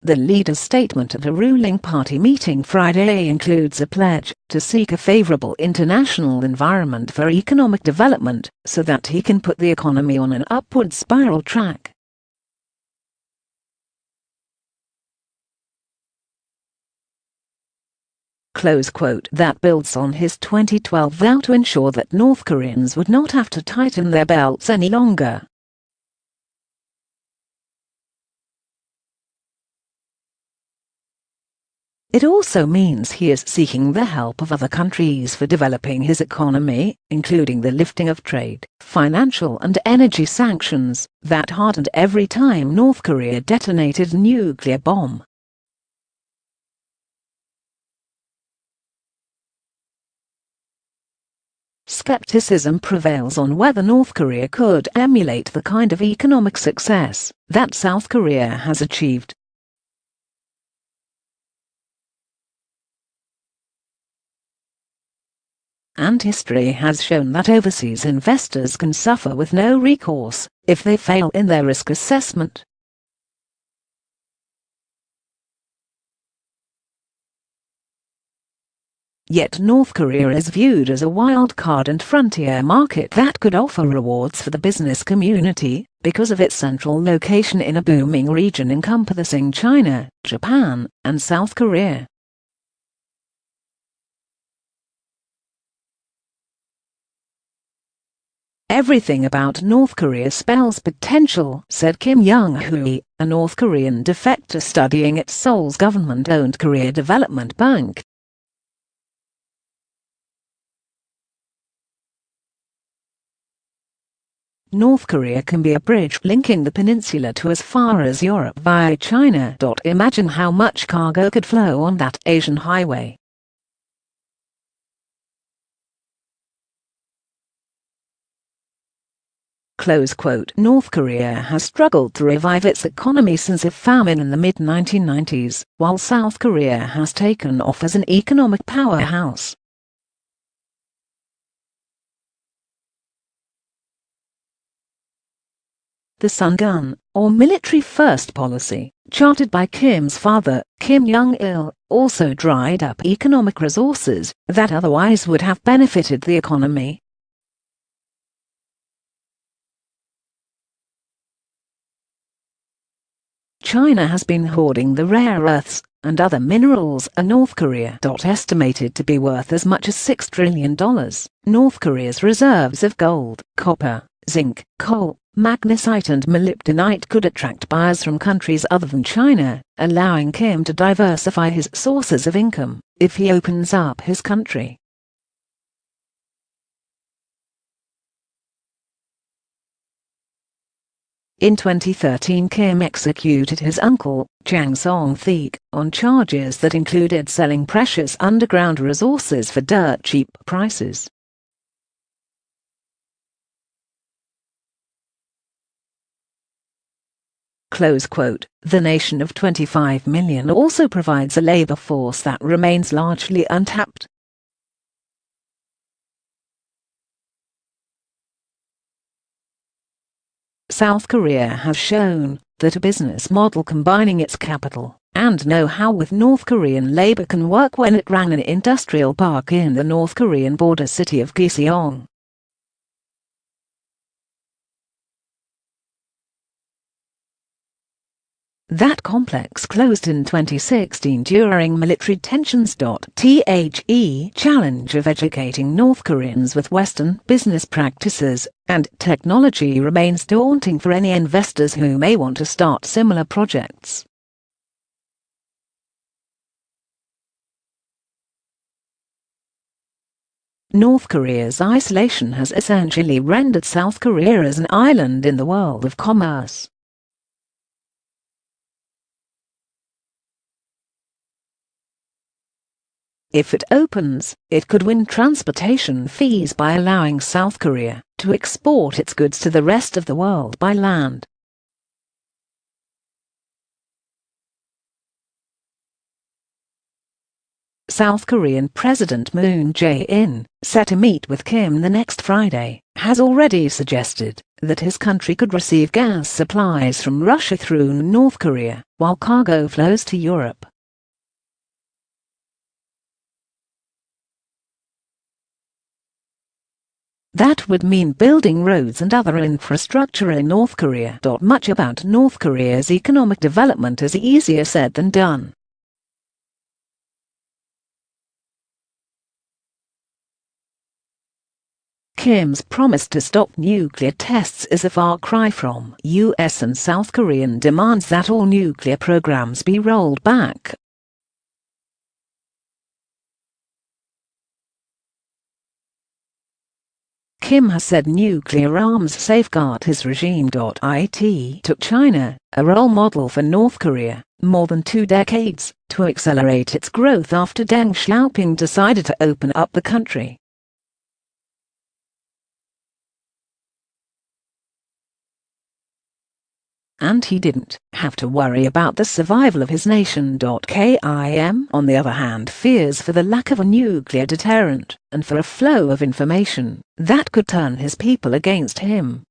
The leader's statement at a ruling party meeting Friday includes a pledge to seek a favorable international environment for economic development so that he can put the economy on an upward spiral track. That builds on his 2012 vow to ensure that North Koreans would not have to tighten their belts any longer. It also means he is seeking the help of other countries for developing his economy, including the lifting of trade, financial and energy sanctions that hardened every time North Korea detonated a nuclear bomb. Skepticism prevails on whether North Korea could emulate the kind of economic success that South Korea has achieved. And history has shown that overseas investors can suffer with no recourse if they fail in their risk assessment. Yet North Korea is viewed as a wild card and frontier market that could offer rewards for the business community because of its central location in a booming region encompassing China, Japan, and South Korea. Everything about North Korea spells potential, said Kim Young-hui, a North Korean defector studying at Seoul's government-owned Korea Development Bank. North Korea can be a bridge linking the peninsula to as far as Europe via China. Imagine how much cargo could flow on that Asian highway. North Korea has struggled to revive its economy since a famine in the mid-1990s, while South Korea has taken off as an economic powerhouse. The Sun Gun, or military-first policy, charted by Kim's father, Kim Young-il, also dried up economic resources that otherwise would have benefited the economy. China has been hoarding the rare earths and other minerals North Korea.Estimated to be worth as much as $6 trillion. North Korea's reserves of gold, copper, zinc, coal, magnesite and molybdenite could attract buyers from countries other than China, allowing Kim to diversify his sources of income if he opens up his country. In 2013, Kim executed his uncle, Jang Song Thaek, on charges that included selling precious underground resources for dirt cheap prices. The nation of 25 million also provides a labor force that remains largely untapped. South Korea has shown that a business model combining its capital and know-how with North Korean labor can work when it ran an industrial park in the North Korean border city of Gaeseong. That complex closed in 2016 during military tensions. The challenge of educating North Koreans with Western business practices and technology remains daunting for any investors who may want to start similar projects. North Korea's isolation has essentially rendered South Korea as an island in the world of commerce. If it opens, it could win transportation fees by allowing South Korea to export its goods to the rest of the world by land. South Korean President Moon Jae-in, set to meet with Kim the next Friday, has already suggested that his country could receive gas supplies from Russia through North Korea, while cargo flows to Europe. That would mean building roads and other infrastructure in North Korea.Much about North Korea's economic development is easier said than done. Kim's promise to stop nuclear tests is a far cry from U.S. and South Korean demands that all nuclear programs be rolled back. Kim has said nuclear arms safeguard his regime.It took China, a role model for North Korea, more than 2 decades, to accelerate its growth after Deng Xiaoping decided to open up the country. And he didn't have to worry about the survival of his nation.Kim, on the other hand, fears for the lack of a nuclear deterrent, and for a flow of information that could turn his people against him.